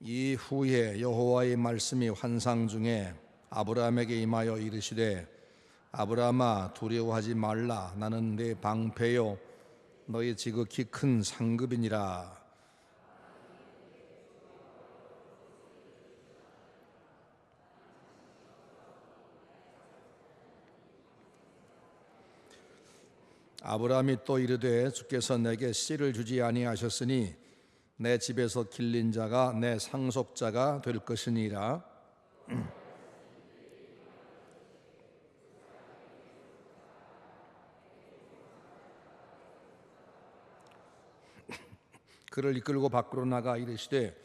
이후에 여호와의 말씀이 환상 중에 아브라함에게 임하여 이르시되 아브라함아 두려워하지 말라. 나는 내 방패요 너희 지극히 큰 상급이니라. 아브라함이 또 이르되 주께서 내게 씨를 주지 아니하셨으니 내 집에서 길린 자가 내 상속자가 될 것이니라. 그를 이끌고 밖으로 나가 이르시되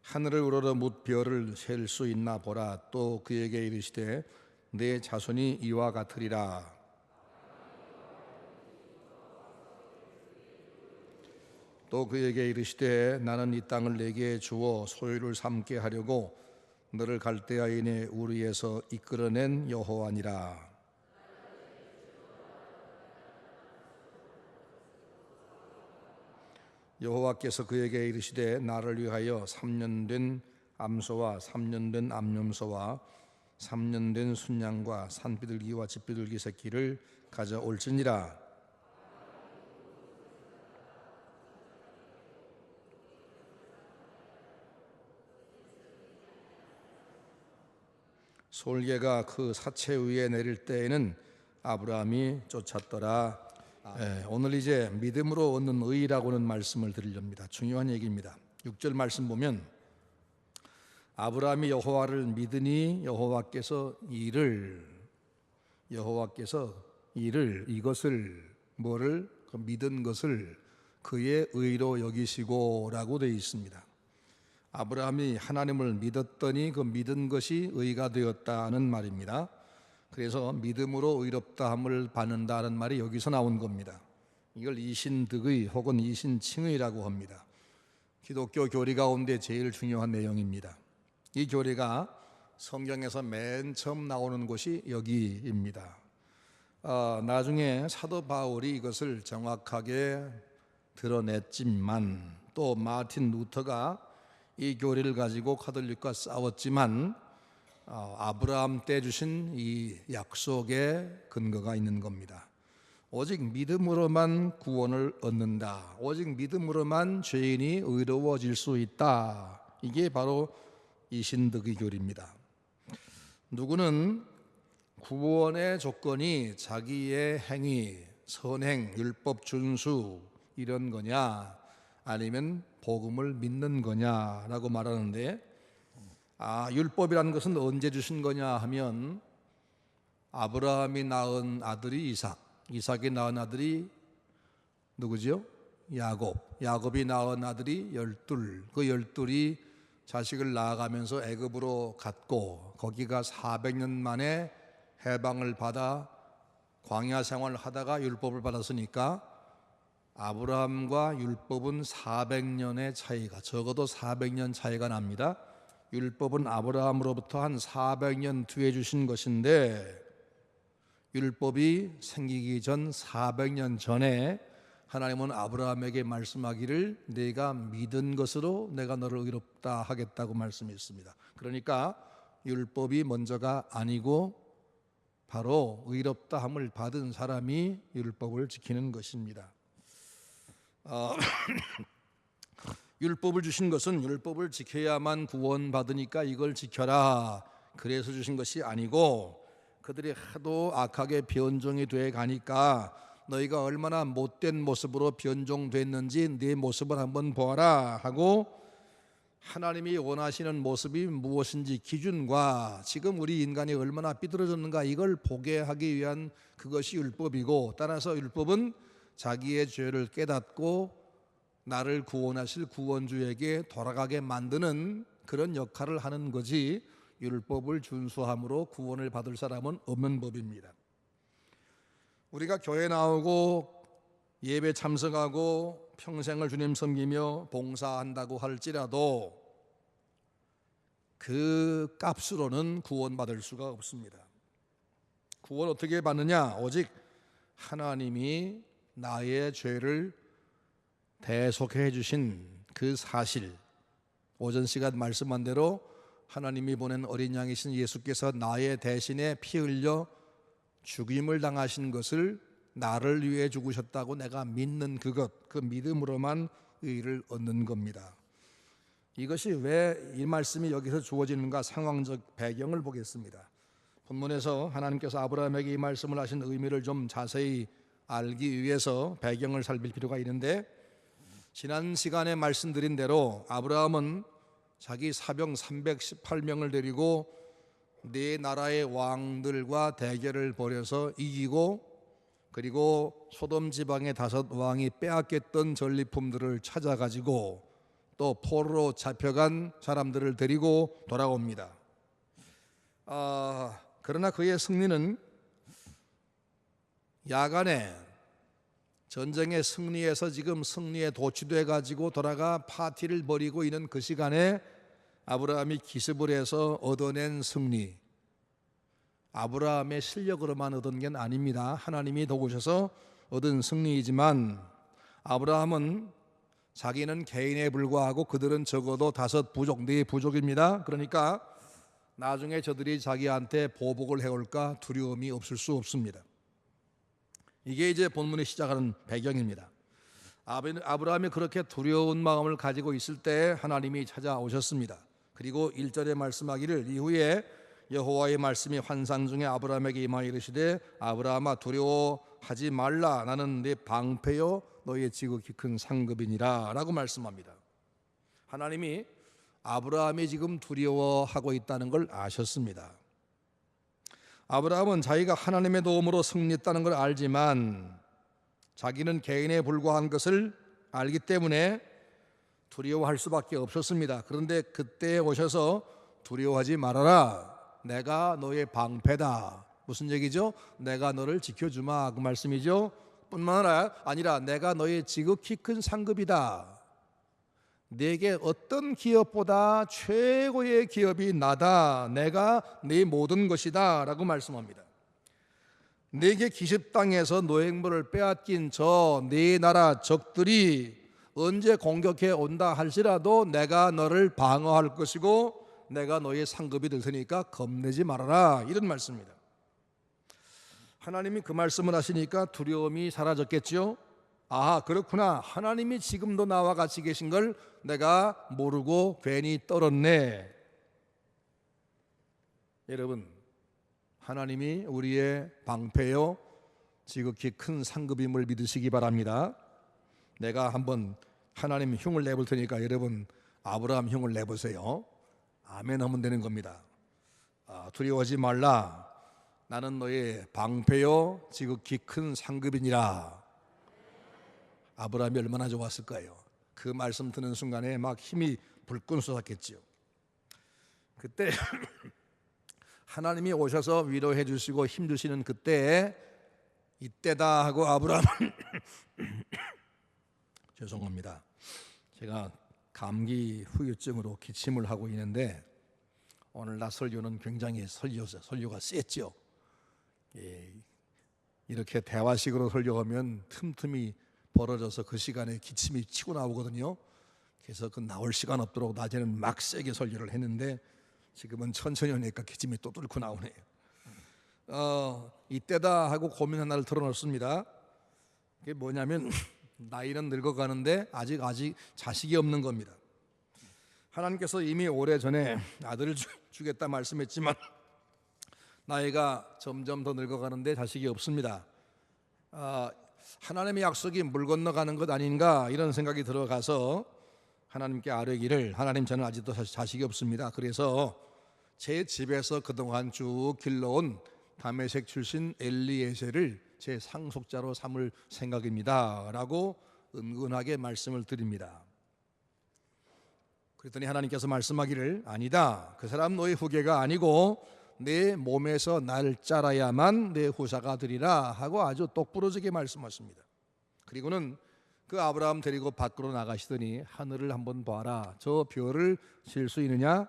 하늘을 우러러 뭇 별을 셀 수 있나 보라. 또 그에게 이르시되 내 자손이 이와 같으리라. 또 그에게 이르시되 나는 이 땅을 내게 주어 소유를 삼게 하려고 너를 갈대아인의 우리에서 이끌어낸 여호와니라. 여호와께서 그에게 이르시되 나를 위하여 3년 된 암소와 3년 된 암염소와 3년 된 순양과 산비둘기와 집비둘기 새끼를 가져올지니라. 솔개가 그 사체 위에 내릴 때에는 아브라함이 쫓았더라. 오늘 이제 믿음으로 얻는 의라고는 말씀을 드리렵니다. 중요한 얘기입니다. 6절 말씀 보면 아브라함이 여호와를 믿으니 여호와께서 이것을 뭐를 그 믿은 것을 그의 의로 여기시고라고 되어 있습니다. 아브라함이 하나님을 믿었더니 그 믿은 것이 의가 되었다는 말입니다. 그래서 믿음으로 의롭다함을 받는다는 말이 여기서 나온 겁니다. 이걸 이신득의 혹은 이신칭의라고 합니다. 기독교 교리 가운데 제일 중요한 내용입니다. 이 교리가 성경에서 맨 처음 나오는 곳이 여기입니다. 나중에 사도 바울이 이것을 정확하게 드러냈지만 또 마틴 루터가 이 교리를 가지고 카톨릭과 싸웠지만 아브라함 때 주신 이 약속에 근거가 있는 겁니다. 오직 믿음으로만 구원을 얻는다. 오직 믿음으로만 죄인이 의로워질 수 있다. 이게 바로 이신득의 교리입니다. 누구는 구원의 조건이 자기의 행위, 선행, 율법 준수 이런 거냐 아니면 복음을 믿는 거냐라고 말하는데 율법이라는 것은 언제 주신 거냐 하면 아브라함이 낳은 아들이 이삭이 낳은 아들이 누구죠? 야곱이 낳은 아들이 열둘. 그 열둘이 자식을 낳아가면서 애굽으로 갔고 거기가 400년 만에 해방을 받아 광야 생활을 하다가 율법을 받았으니까 아브라함과 율법은 400년의 차이가 적어도 400년 차이가 납니다. 율법은 아브라함으로부터 한 400년 뒤에 주신 것인데 율법이 생기기 전 400년 전에 하나님은 아브라함에게 말씀하기를 네가 믿은 것으로 내가 너를 의롭다 하겠다고 말씀했습니다. 그러니까 율법이 먼저가 아니고 바로 의롭다함을 받은 사람이 율법을 지키는 것입니다. 율법을 주신 것은 율법을 지켜야만 구원받으니까 이걸 지켜라 그래서 주신 것이 아니고 그들이 하도 악하게 변종이 돼 가니까 너희가 얼마나 못된 모습으로 변종됐는지 네 모습을 한번 보아라 하고 하나님이 원하시는 모습이 무엇인지 기준과 지금 우리 인간이 얼마나 삐뚤어졌는가 이걸 보게 하기 위한 그것이 율법이고 따라서 율법은 자기의 죄를 깨닫고 나를 구원하실 구원주에게 돌아가게 만드는 그런 역할을 하는 거지 율법을 준수함으로 구원을 받을 사람은 없는 법입니다. 우리가 교회 나오고 예배 참석하고 평생을 주님 섬기며 봉사한다고 할지라도 그 값으로는 구원받을 수가 없습니다. 구원 어떻게 받느냐? 오직 하나님이 나의 죄를 대속해 주신 그 사실, 오전 시간 말씀한 대로 하나님이 보낸 어린 양이신 예수께서 나의 대신에 피 흘려 죽임을 당하신 것을 나를 위해 죽으셨다고 내가 믿는 그것, 그 믿음으로만 의를 얻는 겁니다. 이것이 왜 이 말씀이 여기서 주어지는가 상황적 배경을 보겠습니다. 본문에서 하나님께서 아브라함에게 이 말씀을 하신 의미를 좀 자세히 알기 위해서 배경을 살필 필요가 있는데, 지난 시간에 말씀드린 대로 아브라함은 자기 사병 318명을 데리고 네 나라의 왕들과 대결을 벌여서 이기고, 그리고 소돔 지방의 5 왕이 빼앗겼던 전리품들을 찾아가지고 또 포로로 잡혀간 사람들을 데리고 돌아옵니다. 그러나 그의 승리는 야간에 전쟁의 승리에서 지금 승리에 도취돼 가지고 돌아가 파티를 벌이고 있는 그 시간에 아브라함이 기습을 해서 얻어낸 승리, 아브라함의 실력으로만 얻은 게 아닙니다. 하나님이 도우셔서 얻은 승리이지만, 아브라함은 자기는 개인에 불과하고 그들은 적어도 5 부족, 4 부족입니다. 그러니까 나중에 저들이 자기한테 보복을 해올까 두려움이 없을 수 없습니다. 이게 이제 본문이 시작하는 배경입니다. 아브라함이 그렇게 두려운 마음을 가지고 있을 때 하나님이 찾아오셨습니다. 그리고 1절에 말씀하기를, 이후에 여호와의 말씀이 환상 중에 아브라함에게 임하여 이르시되 아브라함아 두려워하지 말라, 나는 네 방패요 너의 지극히 큰 상급이니라 라고 말씀합니다. 하나님이 아브라함이 지금 두려워하고 있다는 걸 아셨습니다. 아브라함은 자기가 하나님의 도움으로 승리했다는 걸 알지만 자기는 개인에 불과한 것을 알기 때문에 두려워할 수밖에 없었습니다. 그런데 그때 오셔서 두려워하지 말아라, 내가 너의 방패다. 무슨 얘기죠? 내가 너를 지켜주마, 그 말씀이죠. 뿐만 아니라 내가 너의 지극히 큰 상급이다. 내게 어떤 기업보다 최고의 기업이 나다. 내가 네 모든 것이다 라고 말씀합니다. 내게 기습당해서 노획물을 빼앗긴 저 네 나라 적들이 언제 공격해 온다 할지라도 내가 너를 방어할 것이고 내가 너의 상급이 될 테니까 겁내지 말아라, 이런 말씀입니다. 하나님이 그 말씀을 하시니까 두려움이 사라졌겠죠. 그렇구나, 하나님이 지금도 나와 같이 계신 걸 내가 모르고 괜히 떨었네. 여러분, 하나님이 우리의 방패요 지극히 큰 상급임을 믿으시기 바랍니다. 내가 한번 하나님 흉을 내볼 테니까 여러분 아브라함 흉을 내보세요. 아멘 하면 되는 겁니다. 두려워하지 말라, 나는 너의 방패요 지극히 큰 상급이니라. 아브라함이 얼마나 좋았을까요? 그 말씀 듣는 순간에 막 힘이 불끈 솟았겠지요. 그때 하나님이 오셔서 위로해 주시고 힘 주시는 그때에 이때다 하고 아브라함은 죄송합니다. 제가 감기 후유증으로 기침을 하고 있는데 오늘 낮 설교는 굉장히 설교가 셌죠. 이렇게 대화식으로 설교하면 틈틈이 벌어져서 그 시간에 기침이 치고 나오거든요. 그래서 그 나올 시간 없도록 낮에는 막 세게 설교를 했는데 지금은 천천히 하니까 기침이 또 뚫고 나오네요. 이때다 하고 고민 하나를 털어놓습니다. 그게 뭐냐면 나이는 늙어가는데 아직 자식이 없는 겁니다. 하나님께서 이미 오래전에 아들을 주겠다 말씀했지만 나이가 점점 더 늙어가는데 자식이 없습니다. 하나님의 약속이 물 건너가는 것 아닌가 이런 생각이 들어가서 하나님께 아뢰기를, 하나님 저는 아직도 자식이 없습니다. 그래서 제 집에서 그동안 쭉 길러온 다메섹 출신 엘리에셀을 제 상속자로 삼을 생각입니다 라고 은근하게 말씀을 드립니다. 그랬더니 하나님께서 말씀하기를, 아니다, 그 사람 너의 후계가 아니고 내 몸에서 날 자라야만 내 후사가 되리라 하고 아주 똑부러지게 말씀하십니다. 그리고는 그 아브라함 데리고 밖으로 나가시더니 하늘을 한번 봐라, 저 별을 셀 수 있느냐?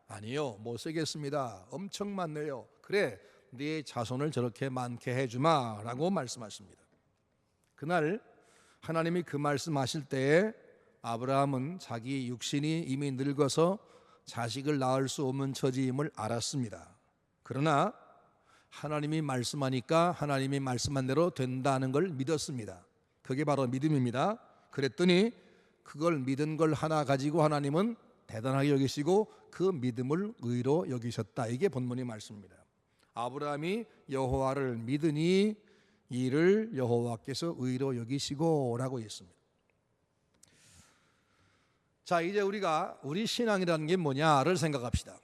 아니요, 못 세겠습니다. 엄청 많네요. 그래, 네 자손을 저렇게 많게 해주마 라고 말씀하십니다. 그날 하나님이 그 말씀하실 때에 아브라함은 자기 육신이 이미 늙어서 자식을 낳을 수 없는 처지임을 알았습니다. 그러나 하나님이 말씀하니까 하나님이 말씀한 대로 된다는 걸 믿었습니다. 그게 바로 믿음입니다. 그랬더니 그걸 믿은 걸 하나 가지고 하나님은 대단하게 여기시고 그 믿음을 의로 여기셨다. 이게 본문의 말씀입니다. 아브라함이 여호와를 믿으니 이를 여호와께서 의로 여기시고 라고 했습니다. 자, 이제 우리가 우리 신앙이라는 게 뭐냐를 생각합시다.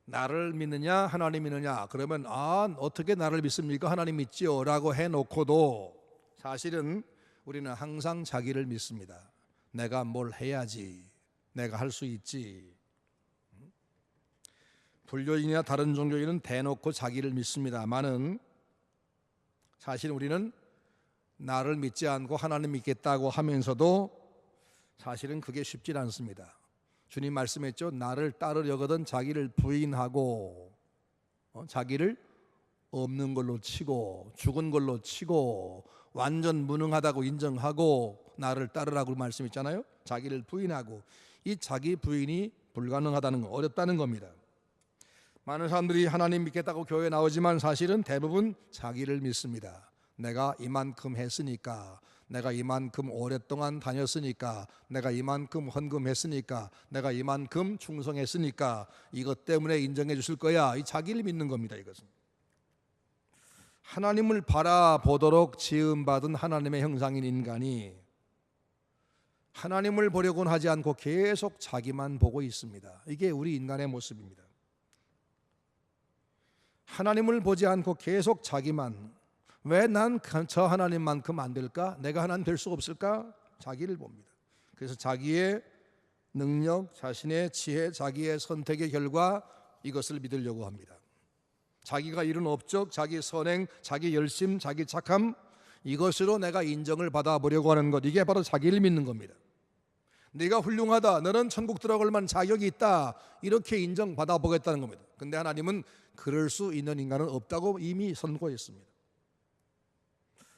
나를 믿느냐 하나님 믿느냐. 그러면 어떻게 나를 믿습니까? 하나님 믿지요 라고 해놓고도 사실은 우리는 항상 자기를 믿습니다. 내가 뭘 해야지, 내가 할 수 있지. 불교인이나 다른 종교인은 대놓고 자기를 믿습니다만은 사실 우리는 나를 믿지 않고 하나님 믿겠다고 하면서도 사실은 그게 쉽지 않습니다. 주님 말씀했죠. 나를 따르려거든 자기를 부인하고 자기를 없는 걸로 치고 죽은 걸로 치고 완전 무능하다고 인정하고 나를 따르라고 말씀했잖아요. 자기를 부인하고 이 자기 부인이 불가능하다는 거, 어렵다는 겁니다. 많은 사람들이 하나님 믿겠다고 교회에 나오지만 사실은 대부분 자기를 믿습니다. 내가 이만큼 했으니까, 내가 이만큼 오랫동안 다녔으니까, 내가 이만큼 헌금했으니까, 내가 이만큼 충성했으니까 이것 때문에 인정해 주실 거야. 이 자기를 믿는 겁니다. 이것은 하나님을 바라보도록 지음받은 하나님의 형상인 인간이 하나님을 보려고는 하지 않고 계속 자기만 보고 있습니다. 이게 우리 인간의 모습입니다. 하나님을 보지 않고 계속 자기만, 왜 난 저 하나님만큼 안 될까? 내가 하나님 될 수 없을까? 자기를 봅니다. 그래서 자기의 능력, 자신의 지혜, 자기의 선택의 결과 이것을 믿으려고 합니다. 자기가 이룬 업적, 자기 선행, 자기 열심, 자기 착함, 이것으로 내가 인정을 받아보려고 하는 것, 이게 바로 자기를 믿는 겁니다. 네가 훌륭하다, 너는 천국 들어갈 만한 자격이 있다, 이렇게 인정받아 보겠다는 겁니다. 근데 하나님은 그럴 수 있는 인간은 없다고 이미 선고했습니다.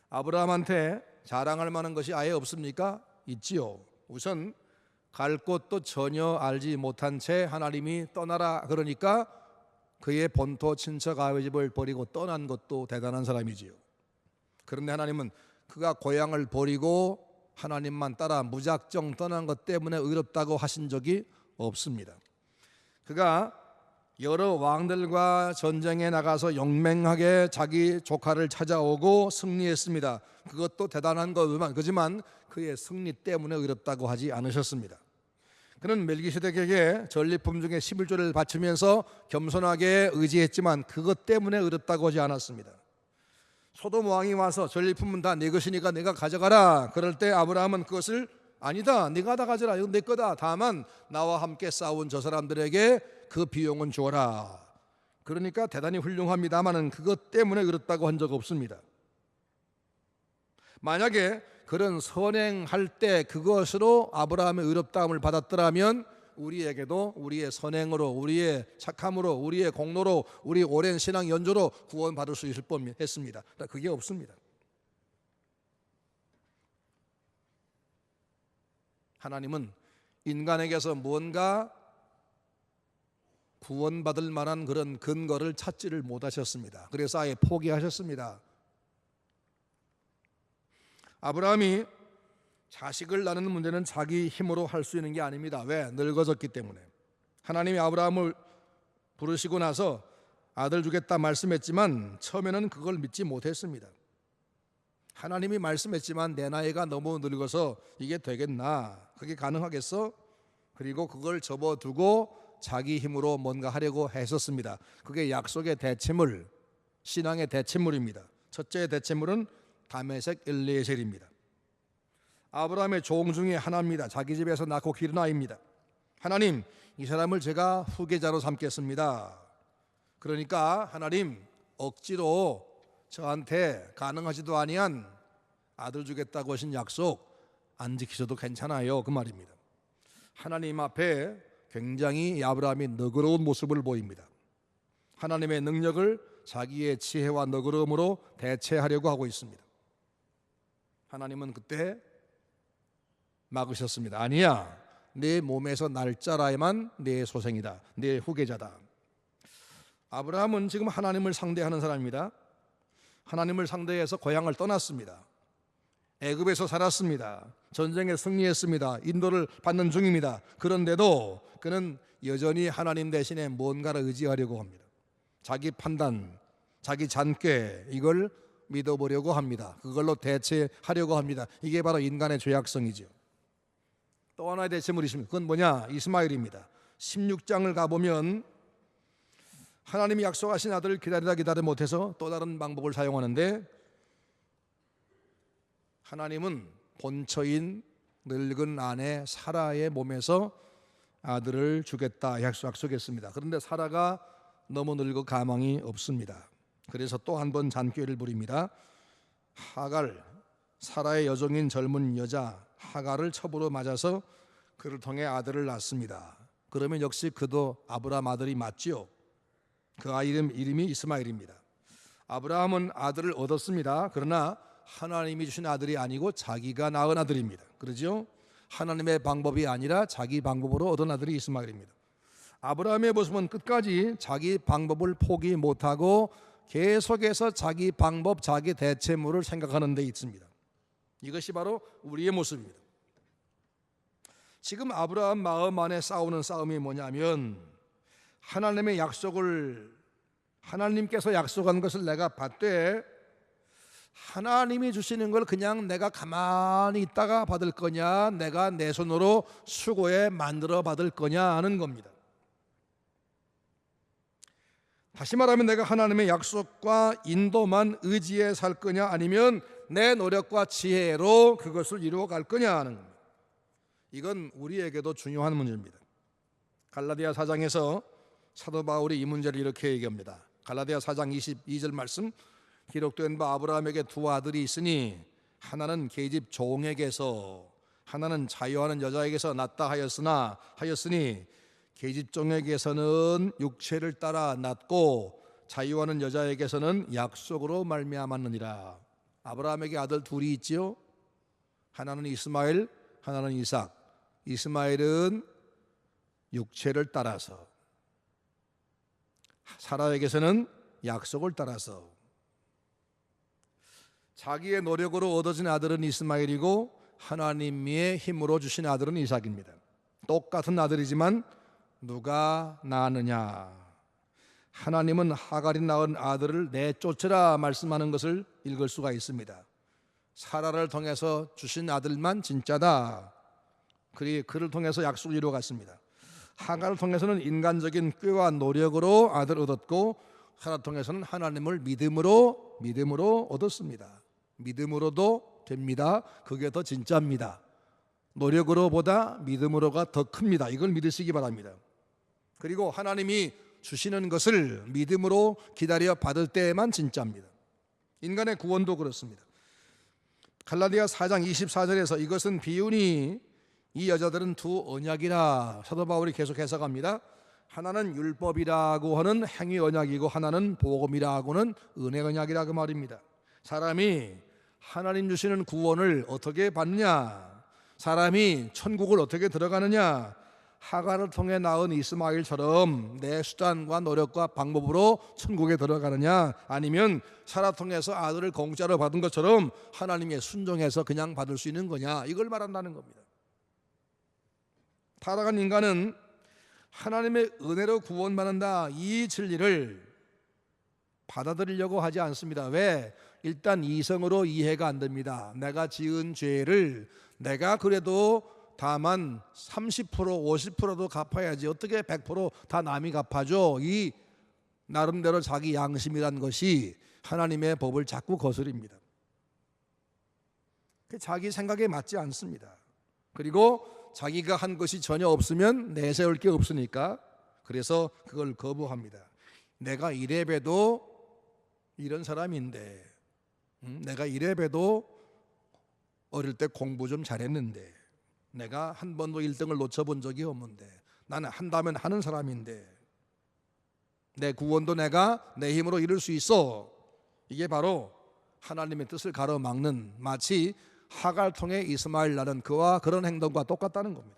아브라함한테 자랑할 만한 것이 아예 없습니까? 있지요. 우선 갈 곳도 전혀 알지 못한 채 하나님이 떠나라 그러니까 그의 본토 친척 아버지를 버리고 떠난 것도 대단한 사람이지요. 그런데 하나님은 그가 고향을 버리고 하나님만 따라 무작정 떠난 것 때문에 의롭다고 하신 적이 없습니다. 그가 여러 왕들과 전쟁에 나가서 용맹하게 자기 조카를 찾아오고 승리했습니다. 그것도 대단한 거지만 그의 승리 때문에 의롭다고 하지 않으셨습니다. 그는 멜기세덱에게 전리품 중에 11조를 바치면서 겸손하게 의지했지만 그것 때문에 의롭다고 하지 않았습니다. 소돔 왕이 와서 전리품은 다 내 것이니까 내가 가져가라. 그럴 때 아브라함은 그것을 아니다, 네가 다 가져라, 이건 내 거다. 다만 나와 함께 싸운 저 사람들에게 그 비용은 줘라. 그러니까 대단히 훌륭합니다마는 그것 때문에 의롭다고 한 적 없습니다. 만약에 그런 선행할 때 그것으로 아브라함의 의롭다함을 받았더라면 우리에게도 우리의 선행으로, 우리의 착함으로, 우리의 공로로, 우리 오랜 신앙 연조로 구원받을 수 있을 뻔했습니다. 그게 없습니다. 하나님은 인간에게서 뭔가 구원받을 만한 그런 근거를 찾지를 못하셨습니다. 그래서 아예 포기하셨습니다. 아브라함이 자식을 낳는 문제는 자기 힘으로 할 수 있는 게 아닙니다. 왜? 늙어졌기 때문에. 하나님이 아브라함을 부르시고 나서 아들 주겠다 말씀했지만 처음에는 그걸 믿지 못했습니다. 하나님이 말씀했지만 내 나이가 너무 늙어서 이게 되겠나? 그게 가능하겠어? 그리고 그걸 접어두고 자기 힘으로 뭔가 하려고 했었습니다. 그게 약속의 대체물, 신앙의 대체물입니다. 첫째 대체물은 다메섹 엘리에셀입니다. 아브라함의 종 중에 하나입니다. 자기 집에서 낳고 기른 아이입니다. 하나님, 이 사람을 제가 후계자로 삼겠습니다. 그러니까 하나님 억지로 저한테 가능하지도 아니한 아들 주겠다고 하신 약속 안 지키셔도 괜찮아요, 그 말입니다. 하나님 앞에 굉장히 아브라함이 너그러운 모습을 보입니다. 하나님의 능력을 자기의 지혜와 너그러움으로 대체하려고 하고 있습니다. 하나님은 그때 막으셨습니다. 아니야, 내 몸에서 날 자라야만 내 소생이다, 내 후계자다. 아브라함은 지금 하나님을 상대하는 사람입니다. 하나님을 상대해서 고향을 떠났습니다. 애굽에서 살았습니다. 전쟁에 승리했습니다. 인도를 받는 중입니다. 그런데도 그는 여전히 하나님 대신에 뭔가를 의지하려고 합니다. 자기 판단, 자기 잔꾀, 이걸 믿어보려고 합니다. 그걸로 대체하려고 합니다. 이게 바로 인간의 죄악성이죠. 또 하나의 대체물이 있습니다. 그건 뭐냐? 이스마엘입니다. 16장을 가보면 하나님이 약속하신 아들을 기다리다 못해서 또 다른 방법을 사용하는데, 하나님은 본처인 늙은 아내 사라의 몸에서 아들을 주겠다 약속했습니다. 그런데 사라가 너무 늙어 가망이 없습니다. 그래서 또 한 번 잔꾀를 부립니다. 하갈, 사라의 여종인 젊은 여자 하갈을 첩으로 맞아서 그를 통해 아들을 낳습니다. 그러면 역시 그도 아브라함 아들이 맞지요. 그 아이 이름이 이스마엘입니다. 아브라함은 아들을 얻었습니다. 그러나 하나님이 주신 아들이 아니고 자기가 낳은 아들입니다. 그러죠? 하나님의 방법이 아니라 자기 방법으로 얻은 아들이 이스마엘입니다. 아브라함의 모습은 끝까지 자기 방법을 포기 못하고 계속해서 자기 방법, 자기 대체물을 생각하는 데 있습니다. 이것이 바로 우리의 모습입니다. 지금 아브라함 마음 안에 싸우는 싸움이 뭐냐면, 하나님의 약속을, 하나님께서 약속한 것을 내가 받되 하나님이 주시는 걸 그냥 내가 가만히 있다가 받을 거냐, 내가 내 손으로 수고해 만들어 받을 거냐 하는 겁니다. 다시 말하면 내가 하나님의 약속과 인도만 의지해 살 거냐, 아니면 내 노력과 지혜로 그것을 이루어 갈 거냐 하는 겁니다. 이건 우리에게도 중요한 문제입니다. 갈라디아 4장에서 사도 바울이 이 문제를 이렇게 얘기합니다. 갈라디아 4장 22절 말씀, 기록된 바 아브라함에게 두 아들이 있으니 하나는 계집 종에게서 하나는 자유하는 여자에게서 낳다 하였으니 계집 종에게서는 육체를 따라 낳고 자유하는 여자에게서는 약속으로 말미암았느니라. 아브라함에게 아들 둘이 있지요. 하나는 이스마엘, 하나는 이삭. 이스마엘은 육체를 따라서, 사라에게서는 약속을 따라서. 자기의 노력으로 얻어진 아들은 이스마엘이고 하나님의 힘으로 주신 아들은 이삭입니다. 똑같은 아들이지만 누가 낳았느냐? 하나님은 하갈이 낳은 아들을 내쫓으라 말씀하는 것을 읽을 수가 있습니다. 사라를 통해서 주신 아들만 진짜다. 그를 통해서 약속을 이루어갔습니다. 하갈을 통해서는 인간적인 꾀와 노력으로 아들을 얻었고, 사라를 통해서는 하나님을 믿음으로 얻었습니다. 믿음으로도 됩니다. 그게 더 진짜입니다. 노력으로보다 믿음으로가 더 큽니다. 이걸 믿으시기 바랍니다. 그리고 하나님이 주시는 것을 믿음으로 기다려 받을 때에만 진짜입니다. 인간의 구원도 그렇습니다. 갈라디아 4장 24절에서 이것은 비유니 이 여자들은 두 언약이라 사도 바울이 계속 해석합니다. 하나는 율법이라고 하는 행위 언약이고 하나는 복음이라고는 은혜 언약이라고 말입니다. 사람이 하나님 주시는 구원을 어떻게 받느냐, 사람이 천국을 어떻게 들어가느냐, 하갈을 통해 낳은 이스마엘처럼 내 수단과 노력과 방법으로 천국에 들어가느냐, 아니면 사라 통해서 아들을 공짜로 받은 것처럼 하나님의 순종해서 그냥 받을 수 있는 거냐, 이걸 말한다는 겁니다. 타락한 인간은 하나님의 은혜로 구원받는다, 이 진리를 받아들이려고 하지 않습니다. 왜? 일단 이성으로 이해가 안 됩니다. 내가 지은 죄를 내가 그래도 다만 30% 50%도 갚아야지 어떻게 100% 남이 갚아줘. 이 나름대로 자기 양심이란 것이 하나님의 법을 자꾸 거스립니다. 자기 생각에 맞지 않습니다. 그리고 자기가 한 것이 전혀 없으면 내세울 게 없으니까 그래서 그걸 거부합니다. 내가 이래봬도 이런 사람인데, 내가 이래봬도 어릴 때 공부 좀 잘했는데, 내가 한 번도 1등을 놓쳐본 적이 없는데, 나는 한다면 하는 사람인데, 내 구원도 내가 내 힘으로 이룰 수 있어. 이게 바로 하나님의 뜻을 가로막는, 마치 하갈 통해 이스마엘 낳은 그와 그런 행동과 똑같다는 겁니다.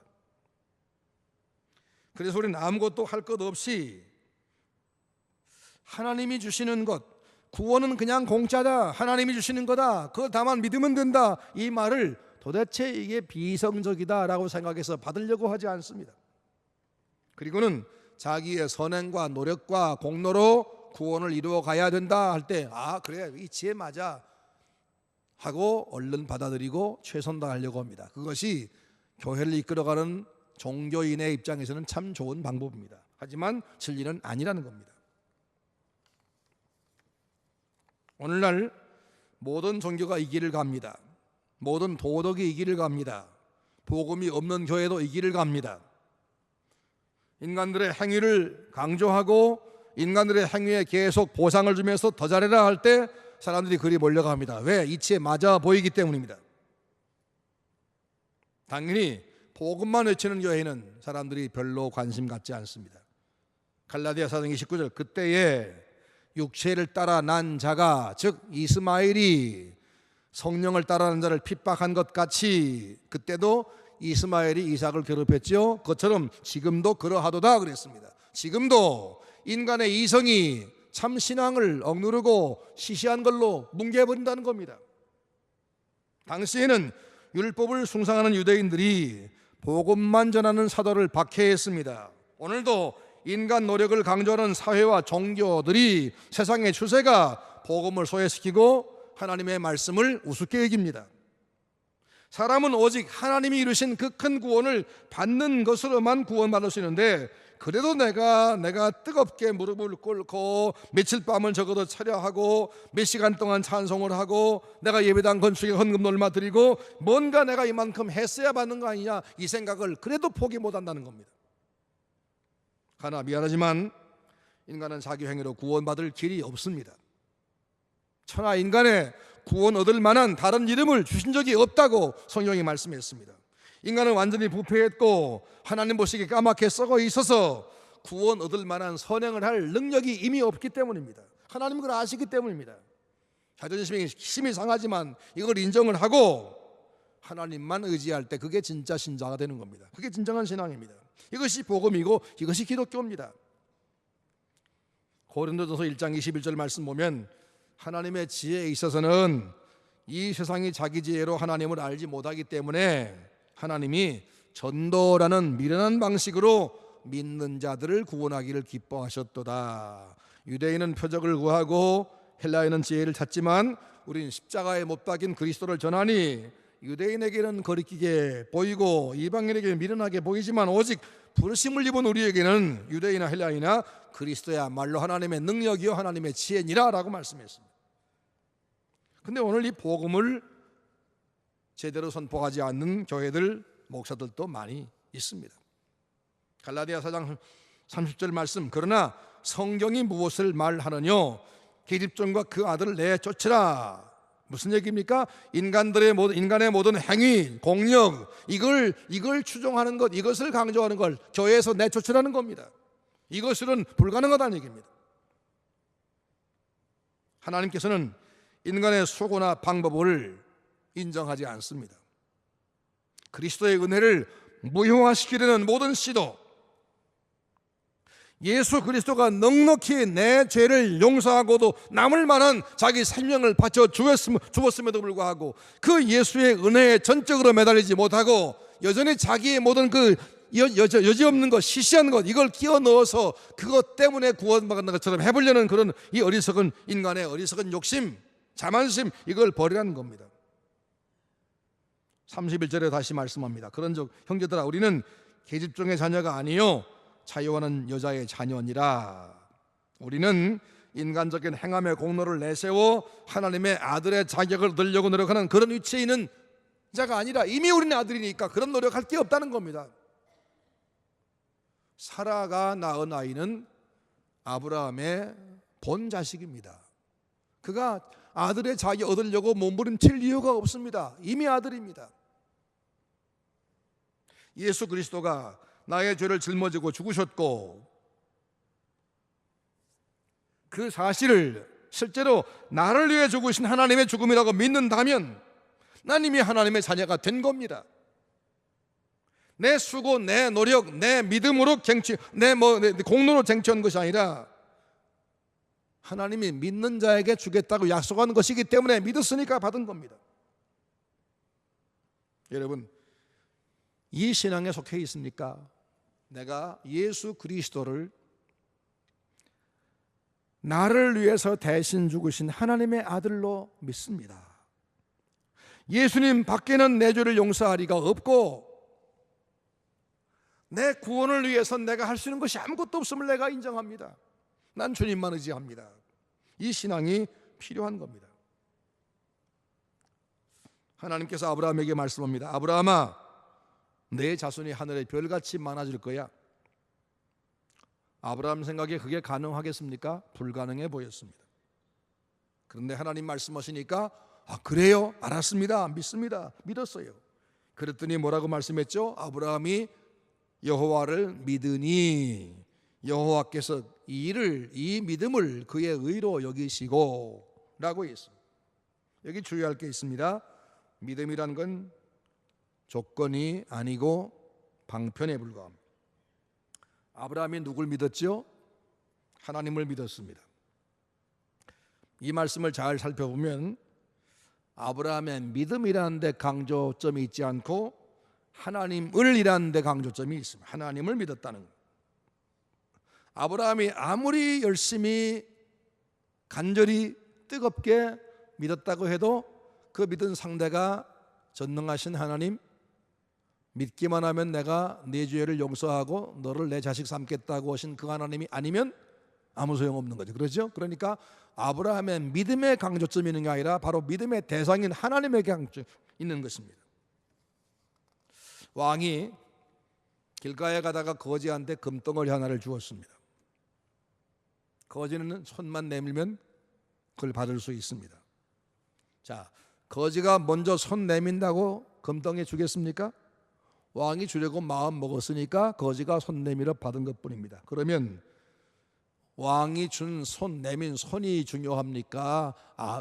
그래서 우리는 아무것도 할 것 없이 하나님이 주시는 것, 구원은 그냥 공짜다, 하나님이 주시는 거다, 그거 다만 믿으면 된다, 이 말을 도대체 이게 비성적이다라고 생각해서 받으려고 하지 않습니다. 그리고는 자기의 선행과 노력과 공로로 구원을 이루어 가야 된다 할 때, 아 그래 이 지혜 맞아 하고 얼른 받아들이고 최선 다하려고 합니다. 그것이 교회를 이끌어가는 종교인의 입장에서는 참 좋은 방법입니다. 하지만 진리는 아니라는 겁니다. 오늘날 모든 종교가 이 길을 갑니다. 모든 도덕이 이 길을 갑니다. 복음이 없는 교회도 이 길을 갑니다. 인간들의 행위를 강조하고 인간들의 행위에 계속 보상을 주면서 더 잘해라 할 때 사람들이 그리 몰려갑니다. 왜? 이치에 맞아 보이기 때문입니다. 당연히 복음만 외치는 교회는 사람들이 별로 관심 갖지 않습니다. 갈라디아 4장 29절, 그때에 육체를 따라 난 자가 즉 이스마엘이 성령을 따라는 자를 핍박한 것 같이 그때도 이스마엘이 이삭을 괴롭혔죠. 그것처럼 지금도 그러하도다 그랬습니다. 지금도 인간의 이성이 참 신앙을 억누르고 시시한 걸로 뭉개버린다는 겁니다. 당시에는 율법을 숭상하는 유대인들이 복음만 전하는 사도를 박해했습니다. 오늘도 인간 노력을 강조하는 사회와 종교들이 세상의 추세가 복음을 소외시키고 하나님의 말씀을 우습게 여깁니다. 사람은 오직 하나님이 이루신 그 큰 구원을 받는 것으로만 구원받을 수 있는데, 그래도 내가 뜨겁게 무릎을 꿇고 며칠 밤을 적어도 차려하고 몇 시간 동안 찬송을 하고 내가 예배당 건축에 헌금도 얼마 드리고 뭔가 내가 이만큼 했어야 받는 거 아니냐, 이 생각을 그래도 포기 못한다는 겁니다. 하나 미안하지만 인간은 자기 행위로 구원받을 길이 없습니다. 천하 인간의 구원 얻을 만한 다른 이름을 주신 적이 없다고 성경이 말씀했습니다. 인간은 완전히 부패했고 하나님 보시기에 까맣게 썩어 있어서 구원 얻을 만한 선행을 할 능력이 이미 없기 때문입니다. 하나님 그걸 아시기 때문입니다. 자존심이 심히 상하지만 이걸 인정을 하고 하나님만 의지할 때 그게 진짜 신자가 되는 겁니다. 그게 진정한 신앙입니다. 이것이 복음이고 이것이 기독교입니다. 고린도전서 1장 21절 말씀 보면 하나님의 지혜에 있어서는 이 세상이 자기 지혜로 하나님을 알지 못하기 때문에 하나님이 전도라는 미련한 방식으로 믿는 자들을 구원하기를 기뻐하셨도다. 유대인은 표적을 구하고 헬라인은 지혜를 찾지만 우린 십자가에 못 박인 그리스도를 전하니 유대인에게는 거리끼게 보이고 이방인에게는 미련하게 보이지만 오직 부르심을 입은 우리에게는 유대인이나 헬라인이나 그리스도야말로 하나님의 능력이요 하나님의 지혜니라 라고 말씀했습니다. 근데 오늘 이 복음을 제대로 선포하지 않는 교회들, 목사들도 많이 있습니다. 갈라디아 4장 30절 말씀, 그러나 성경이 무엇을 말하느뇨? 계집종과 그 아들을 내쫓으라. 무슨 얘기입니까? 인간의 모든 행위, 공력, 이걸 추종하는 것, 이것을 강조하는 걸 교회에서 내쫓으라는 겁니다. 이것은 불가능하다는 얘기입니다. 하나님께서는 인간의 수고나 방법을 인정하지 않습니다. 그리스도의 은혜를 무효화시키려는 모든 시도, 예수 그리스도가 넉넉히 내 죄를 용서하고도 남을 만한 자기 생명을 바쳐 주었음에도 불구하고 그 예수의 은혜에 전적으로 매달리지 못하고 여전히 자기의 모든 그 여지없는 것, 시시한 것, 이걸 끼워 넣어서 그것 때문에 구원받는 것처럼 해보려는 그런 이 어리석은 인간의 어리석은 욕심, 자만심, 이걸 버리라는 겁니다. 31절에 다시 말씀합니다. 그런즉 형제들아, 우리는 계집종의 자녀가 아니요 자유하는 여자의 자녀니라. 우리는 인간적인 행함의 공로를 내세워 하나님의 아들의 자격을 얻으려고 노력하는 그런 위치에 있는 자가 아니라 이미 우리는 아들이니까 그런 노력할 게 없다는 겁니다. 사라가 낳은 아이는 아브라함의 본 자식입니다. 그가 아들의 자격 얻으려고 몸부림칠 이유가 없습니다. 이미 아들입니다. 예수 그리스도가 나의 죄를 짊어지고 죽으셨고 그 사실을 실제로 나를 위해 죽으신 하나님의 죽음이라고 믿는다면 난 이미 하나님의 자녀가 된 겁니다. 내 수고, 내 노력, 내 믿음으로 내 공로로 쟁취한 것이 아니라 하나님이 믿는 자에게 주겠다고 약속한 것이기 때문에 믿었으니까 받은 겁니다. 여러분, 이 신앙에 속해 있습니까? 내가 예수 그리스도를 나를 위해서 대신 죽으신 하나님의 아들로 믿습니다. 예수님 밖에는 내 죄를 용서하리가 없고 내 구원을 위해서 내가 할 수 있는 것이 아무것도 없음을 내가 인정합니다. 난 주님만 의지합니다. 이 신앙이 필요한 겁니다. 하나님께서 아브라함에게 말씀합니다. 아브라함아, 내 자손이 하늘의 별같이 많아질 거야. 아브라함 생각에 그게 가능하겠습니까? 불가능해 보였습니다. 그런데 하나님 말씀하시니까 그래요? 알았습니다. 믿습니다. 믿었어요. 그랬더니 뭐라고 말씀했죠? 아브라함이 여호와를 믿으니 여호와께서 이 믿음을 그의 의로 여기시고 라고 했어요. 여기 주의할 게 있습니다. 믿음이란 건 조건이 아니고 방편에 불과합니다. 아브라함이 누굴 믿었죠? 하나님을 믿었습니다. 이 말씀을 잘 살펴보면 아브라함의 믿음이라는 데 강조점이 있지 않고 하나님을 이라는 데 강조점이 있습니다. 하나님을 믿었다는 것. 아브라함이 아무리 열심히 간절히 뜨겁게 믿었다고 해도 그 믿은 상대가 전능하신 하나님, 믿기만 하면 내가 네 죄를 용서하고 너를 내 자식 삼겠다고 하신 그 하나님이 아니면 아무 소용없는 거죠. 그렇죠? 그러니까 아브라함의 믿음의 강조점이 있는 게 아니라 바로 믿음의 대상인 하나님에게 강조점이 있는 것입니다. 왕이 길가에 가다가 거지한테 금덩어리 하나를 주었습니다. 거지는 손만 내밀면 그걸 받을 수 있습니다. 자, 거지가 먼저 손 내민다고 금덩이 주겠습니까? 왕이 주려고 마음 먹었으니까 거지가 손 내밀어 받은 것뿐입니다. 그러면 왕이 준 손 내민 손이 중요합니까?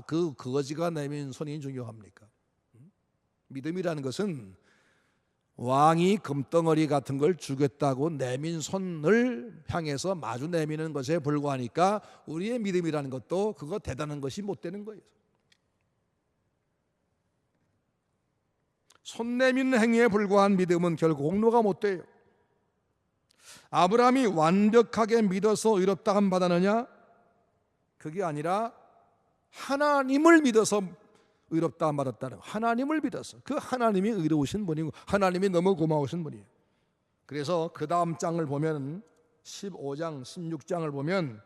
그 거지가 내민 손이 중요합니까? 믿음이라는 것은 왕이 금덩어리 같은 걸 주겠다고 내민 손을 향해서 마주 내미는 것에 불과하니까 우리의 믿음이라는 것도 그거 대단한 것이 못 되는 거예요. 손 내미는 행위에 불과한 믿음은 결국 공로가 못 돼요. 아브라함이 완벽하게 믿어서 의롭다 함 받았느냐? 그게 아니라 하나님을 믿어서 의롭다 함 받았다는 거. 하나님을 믿어서. 그 하나님이 의로우신 분이고 하나님이 너무 고마우신 분이에요. 그래서 그 다음 장을 보면 15장, 16장을 보면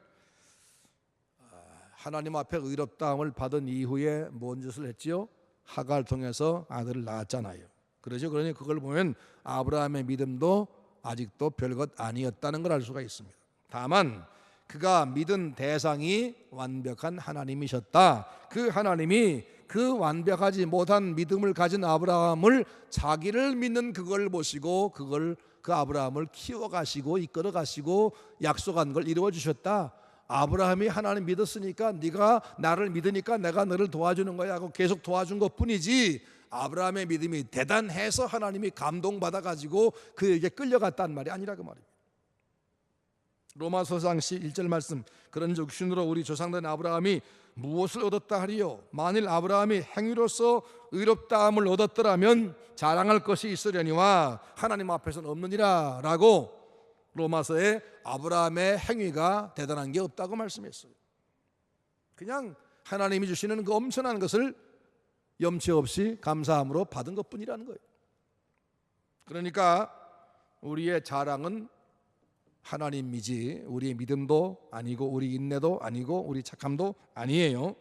하나님 앞에 의롭다 함을 받은 이후에 뭔 짓을 했지요? 하가를 통해서 아들을 낳았잖아요. 그러죠. 그러니 그걸 보면 아브라함의 믿음도 아직도 별것 아니었다는 걸 알 수가 있습니다. 다만 그가 믿은 대상이 완벽한 하나님이셨다. 그 하나님이 그 완벽하지 못한 믿음을 가진 아브라함을 자기를 믿는 그걸 보시고 그 아브라함을 키워가시고 이끌어가시고 약속한 걸 이루어 주셨다. 아브라함이 하나님 믿었으니까 네가 나를 믿으니까 내가 너를 도와주는 거야 하고 계속 도와준 것뿐이지 아브라함의 믿음이 대단해서 하나님이 감동받아가지고 그에게 끌려갔단 말이 아니라 그 말입니다. 로마서 1절 말씀, 그런 육신으로 우리 조상된 아브라함이 무엇을 얻었다 하리요? 만일 아브라함이 행위로서 의롭다함을 얻었더라면 자랑할 것이 있으려니와 하나님 앞에서는 없느니라 라고 로마서에 아브라함의 행위가 대단한 게 없다고 말씀했어요. 그냥 하나님이 주시는 그 엄청난 것을 염치 없이 감사함으로 받은 것뿐이라는 거예요. 그러니까 우리의 자랑은 하나님이지 우리의 믿음도 아니고 우리 인내도 아니고 우리 착함도 아니에요.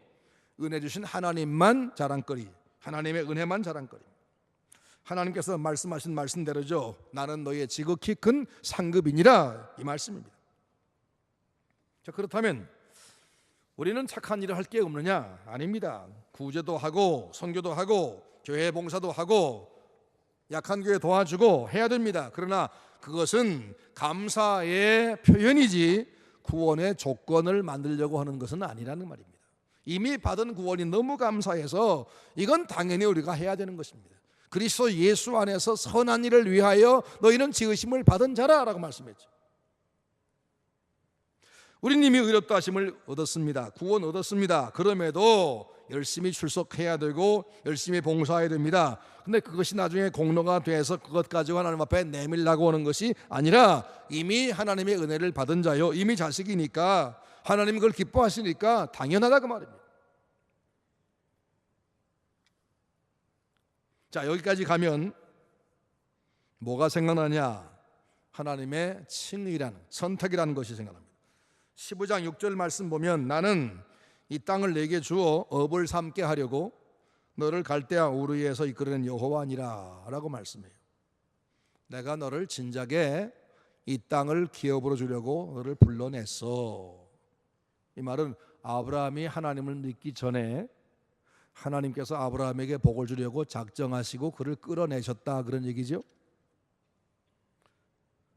은혜 주신 하나님만 자랑거리, 하나님의 은혜만 자랑거리. 하나님께서 말씀하신 말씀대로죠. 나는 너희의 지극히 큰 상급이니라, 이 말씀입니다. 자, 그렇다면 우리는 착한 일을 할 게 없느냐? 아닙니다. 구제도 하고 선교도 하고 교회 봉사도 하고 약한 교회 도와주고 해야 됩니다. 그러나 그것은 감사의 표현이지 구원의 조건을 만들려고 하는 것은 아니라는 말입니다. 이미 받은 구원이 너무 감사해서 이건 당연히 우리가 해야 되는 것입니다. 그리스도 예수 안에서 선한 일을 위하여 너희는 지으심을 받은 자라라고 말씀했죠. 우린 이미 의롭다 하심을 얻었습니다. 구원 얻었습니다. 그럼에도 열심히 출석해야 되고 열심히 봉사해야 됩니다. 근데 그것이 나중에 공로가 돼서 그것 가지고 하나님 앞에 내밀라고 하는 것이 아니라 이미 하나님의 은혜를 받은 자요, 이미 자식이니까 하나님 그걸 기뻐하시니까 당연하다 그 말입니다. 자, 여기까지 가면 뭐가 생각나냐? 하나님의 칭의라는, 선택이라는 것이 생각납니다. 15장 6절 말씀 보면 나는 이 땅을 내게 주어 업을 삼게 하려고 너를 갈대아 우르에서 이끌어낸 여호와니라 라고 말씀해요. 내가 너를 진작에 이 땅을 기업으로 주려고 너를 불러냈어. 이 말은 아브라함이 하나님을 믿기 전에 하나님께서 아브라함에게 복을 주려고 작정하시고 그를 끌어내셨다 그런 얘기죠.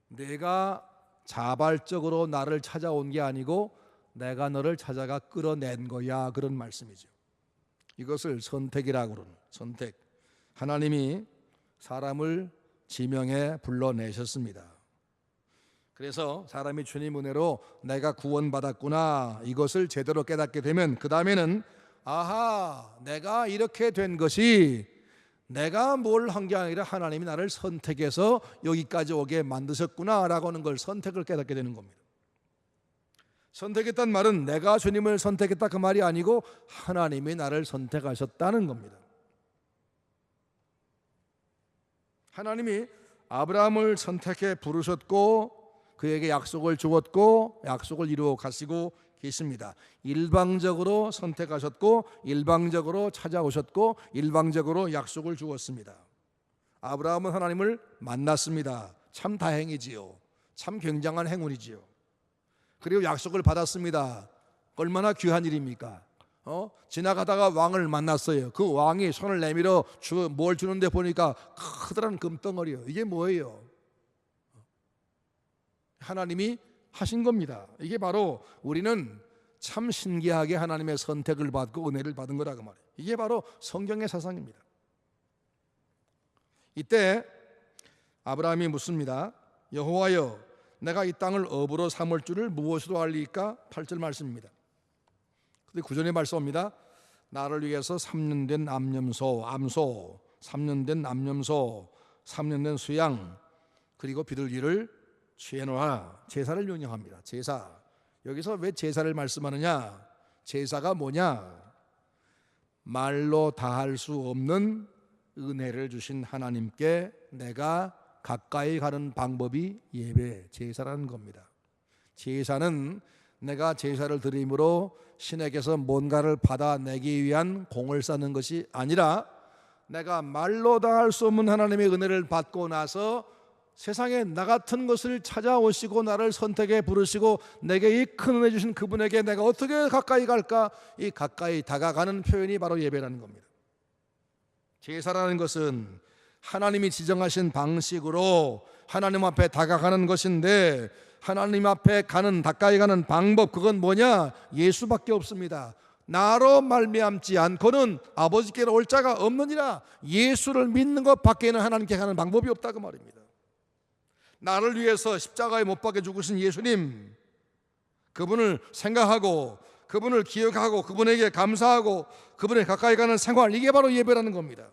내가 자발적으로 나를 찾아온 게 아니고 내가 너를 찾아가 끌어낸 거야 그런 말씀이죠. 이것을 선택이라고 그러는, 선택. 하나님이 사람을 지명해 불러내셨습니다. 그래서 사람이 주님 은혜로 내가 구원받았구나 이것을 제대로 깨닫게 되면 그 다음에는 아하, 내가 이렇게 된 것이 내가 뭘 한 게 아니라 하나님이 나를 선택해서 여기까지 오게 만드셨구나 라고 하는 걸, 선택을 깨닫게 되는 겁니다. 선택했다는 말은 내가 주님을 선택했다 그 말이 아니고 하나님이 나를 선택하셨다는 겁니다. 하나님이 아브라함을 선택해 부르셨고 그에게 약속을 주었고 약속을 이루어 가시고 계십니다. 일방적으로 선택하셨고 일방적으로 찾아오셨고 일방적으로 약속을 주었습니다. 아브라함은 하나님을 만났습니다. 참 다행이지요. 참 굉장한 행운이지요. 그리고 약속을 받았습니다. 얼마나 귀한 일입니까? 지나가다가 왕을 만났어요. 그 왕이 손을 내밀어 뭘 주는데 보니까 커다란 금덩어리요. 이게 뭐예요? 하나님이 하신 겁니다. 이게 바로 우리는 참 신기하게 하나님의 선택을 받고 은혜를 받은 거라고 말해요. 이게 바로 성경의 사상입니다. 이때 아브라함이 묻습니다. 여호와여, 내가 이 땅을 업으로 삼을 줄을 무엇으로 알리까? 8절 말씀입니다. 근데 9절에 말씀합니다. 나를 위해서 3년 된 암염소, 3년 된 암염소, 3년 된 수양, 그리고 비둘기를 취해놓아. 제사를 명령합니다. 제사. 여기서 왜 제사를 말씀하느냐? 제사가 뭐냐? 말로 다할 수 없는 은혜를 주신 하나님께 내가 가까이 가는 방법이 예배, 제사라는 겁니다. 제사는 내가 제사를 드림으로 신에게서 뭔가를 받아내기 위한 공을 쌓는 것이 아니라 내가 말로 다할 수 없는 하나님의 은혜를 받고 나서 세상에 나 같은 것을 찾아오시고 나를 선택해 부르시고 내게 이 큰 은혜 주신 그분에게 내가 어떻게 가까이 갈까? 이 가까이 다가가는 표현이 바로 예배라는 겁니다. 제사라는 것은 하나님이 지정하신 방식으로 하나님 앞에 다가가는 것인데 하나님 앞에 가까이 가는 방법, 그건 뭐냐? 예수밖에 없습니다. 나로 말미암지 않고는 아버지께로 올 자가 없느니라. 예수를 믿는 것 밖에는 하나님께 가는 방법이 없다 그 말입니다. 나를 위해서 십자가에 못 박혀 죽으신 예수님, 그분을 생각하고 그분을 기억하고 그분에게 감사하고 그분에 가까이 가는 생활, 이게 바로 예배라는 겁니다.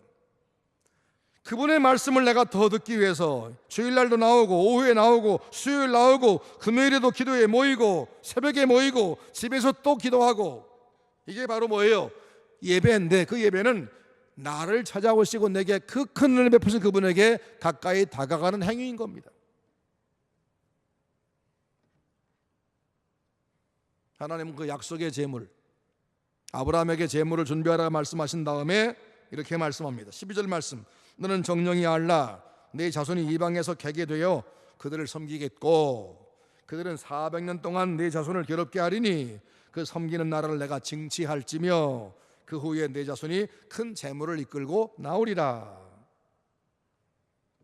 그분의 말씀을 내가 더 듣기 위해서 주일날도 나오고 오후에 나오고 수요일 나오고 금요일에도 기도에 모이고 새벽에 모이고 집에서 또 기도하고, 이게 바로 뭐예요? 예배인데 그 예배는 나를 찾아오시고 내게 그 큰 은혜를 베푸신 그분에게 가까이 다가가는 행위인 겁니다. 하나님은 그 약속의 제물, 아브라함에게 제물을 준비하라 말씀하신 다음에 이렇게 말씀합니다. 12절 말씀, 너는 정령이 알라. 내 자손이 이방에서 개게 되어 그들을 섬기겠고 그들은 400년 동안 내 자손을 괴롭게 하리니 그 섬기는 나라를 내가 징치할지며 그 후에 내 자손이 큰 재물을 이끌고 나오리라.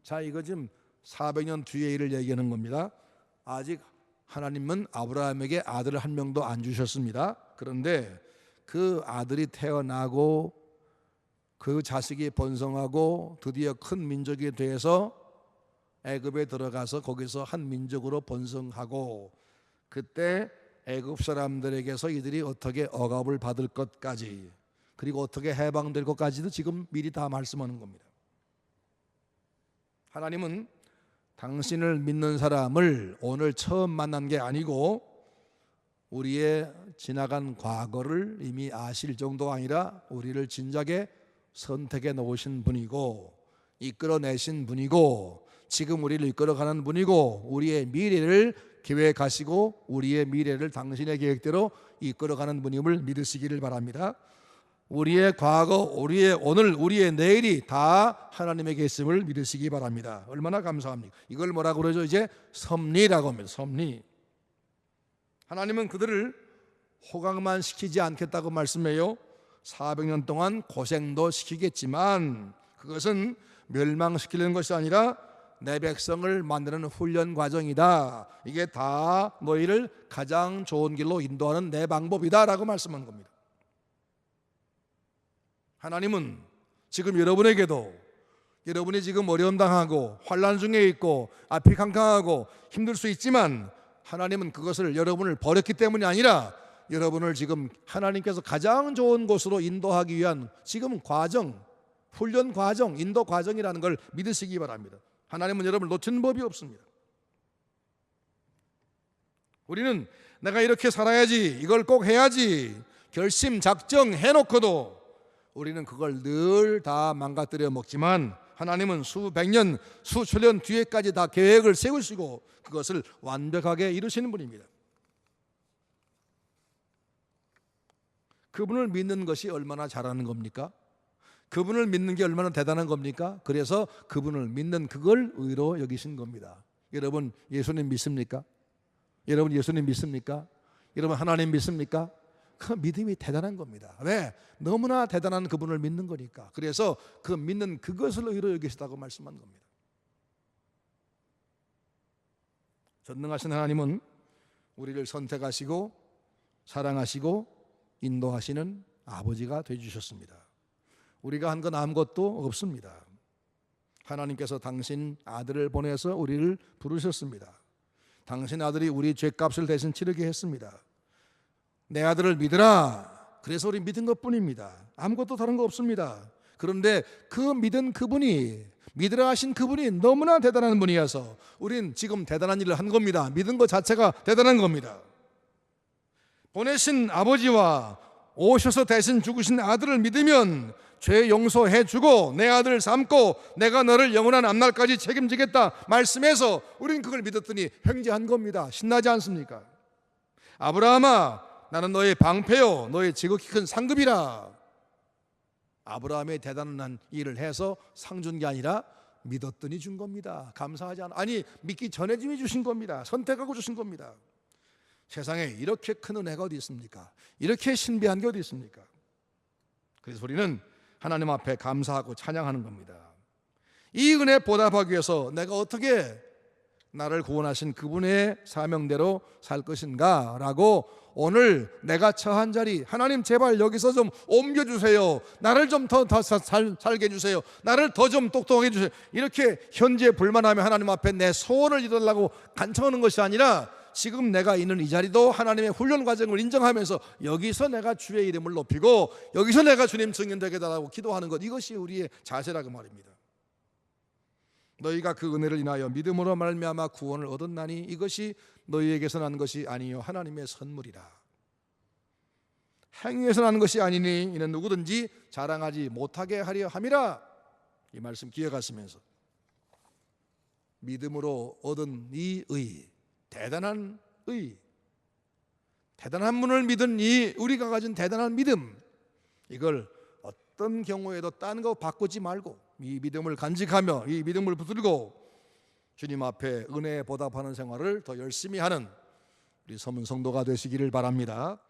자, 이거 지금 400년 뒤의 일을 얘기하는 겁니다. 아직 하나님은 아브라함에게 아들을 한 명도 안 주셨습니다. 그런데 그 아들이 태어나고 그 자식이 번성하고 드디어 큰 민족이 돼서 애굽에 들어가서 거기서 한 민족으로 번성하고 그때 애굽 사람들에게서 이들이 어떻게 억압을 받을 것까지 그리고 어떻게 해방될 것까지도 지금 미리 다 말씀하는 겁니다. 하나님은 당신을 믿는 사람을 오늘 처음 만난 게 아니고 우리의 지나간 과거를 이미 아실 정도가 아니라 우리를 진작에 선택해 놓으신 분이고 이끌어내신 분이고 지금 우리를 이끌어가는 분이고 우리의 미래를 계획하시고 우리의 미래를 당신의 계획대로 이끌어가는 분임을 믿으시기를 바랍니다. 우리의 과거, 우리의 오늘, 우리의 내일이 다 하나님의 계심을 믿으시기 바랍니다. 얼마나 감사합니까? 이걸 뭐라고 그러죠? 이제 섭리라고 합니다. 섭리. 하나님은 그들을 호강만 시키지 않겠다고 말씀해요. 400년 동안 고생도 시키겠지만 그것은 멸망시키는 것이 아니라 내 백성을 만드는 훈련 과정이다. 이게 다 너희를 가장 좋은 길로 인도하는 내 방법이다 라고 말씀한 겁니다. 하나님은 지금 여러분에게도 여러분이 지금 어려움 당하고 환난 중에 있고 앞이 캄캄하고 힘들 수 있지만 하나님은 그것을 여러분을 버렸기 때문이 아니라 여러분을 지금 하나님께서 가장 좋은 곳으로 인도하기 위한 지금 과정, 훈련 과정, 인도 과정이라는 걸 믿으시기 바랍니다. 하나님은 여러분을 놓치는 법이 없습니다. 우리는 내가 이렇게 살아야지, 이걸 꼭 해야지 결심, 작정 해놓고도 우리는 그걸 늘 다 망가뜨려 먹지만 하나님은 수백 년, 수천 년 뒤에까지 다 계획을 세우시고 그것을 완벽하게 이루시는 분입니다. 그분을 믿는 것이 얼마나 잘하는 겁니까? 그분을 믿는 게 얼마나 대단한 겁니까? 그래서 그분을 믿는 그걸 의로 여기신 겁니다. 여러분 예수님 믿습니까? 여러분 예수님 믿습니까? 여러분 하나님 믿습니까? 그 믿음이 대단한 겁니다. 왜? 너무나 대단한 그분을 믿는 거니까. 그래서 그 믿는 그것을 의로 여기시다고 말씀한 겁니다. 전능하신 하나님은 우리를 선택하시고 사랑하시고 인도하시는 아버지가 되어주셨습니다. 우리가 한 건 아무것도 없습니다. 하나님께서 당신 아들을 보내서 우리를 부르셨습니다. 당신 아들이 우리 죄값을 대신 치르게 했습니다. 내 아들을 믿으라. 그래서 우리 믿은 것뿐입니다. 아무것도 다른 거 없습니다. 그런데 그 믿은 그분이 믿으라 하신 그분이 너무나 대단한 분이어서 우린 지금 대단한 일을 한 겁니다. 믿은 것 자체가 대단한 겁니다. 보내신 아버지와 오셔서 대신 죽으신 아들을 믿으면 죄 용서해 주고 내 아들을 삼고 내가 너를 영원한 앞날까지 책임지겠다 말씀해서 우린 그걸 믿었더니 횡재한 겁니다. 신나지 않습니까? 아브라함아 나는 너의 방패요 너의 지극히 큰 상급이라. 아브라함의 대단한 일을 해서 상 준 게 아니라 믿었더니 준 겁니다. 감사하지 않아? 아니 믿기 전에 주신 겁니다. 선택하고 주신 겁니다. 세상에 이렇게 큰 은혜가 어디 있습니까? 이렇게 신비한 게 어디 있습니까? 그래서 우리는 하나님 앞에 감사하고 찬양하는 겁니다. 이 은혜 보답하기 위해서 내가 어떻게 나를 구원하신 그분의 사명대로 살 것인가 라고 오늘 내가 처한 자리 하나님 제발 여기서 좀 옮겨주세요. 나를 좀 더 살게 해주세요. 나를 더 좀 똑똑하게 해주세요. 이렇게 현재 불만하며 하나님 앞에 내 소원을 이루려고 간청하는 것이 아니라 지금 내가 있는 이 자리도 하나님의 훈련 과정을 인정하면서 여기서 내가 주의 이름을 높이고 여기서 내가 주님 증인되게 달라고 기도하는 것, 이것이 우리의 자세라고 말입니다. 너희가 그 은혜를 인하여 믿음으로 말미암아 구원을 얻었나니 이것이 너희에게서 난 것이 아니요 하나님의 선물이라. 행위에서 난 것이 아니니 이는 누구든지 자랑하지 못하게 하려 함이라. 이 말씀 기억하시면서 믿음으로 얻은 이 의, 대단한 의, 대단한 분을 믿은 이 우리가 가진 대단한 믿음, 이걸 어떤 경우에도 딴 거 바꾸지 말고 이 믿음을 간직하며 이 믿음을 붙들고 주님 앞에 은혜에 보답하는 생활을 더 열심히 하는 우리 서문 성도가 되시기를 바랍니다.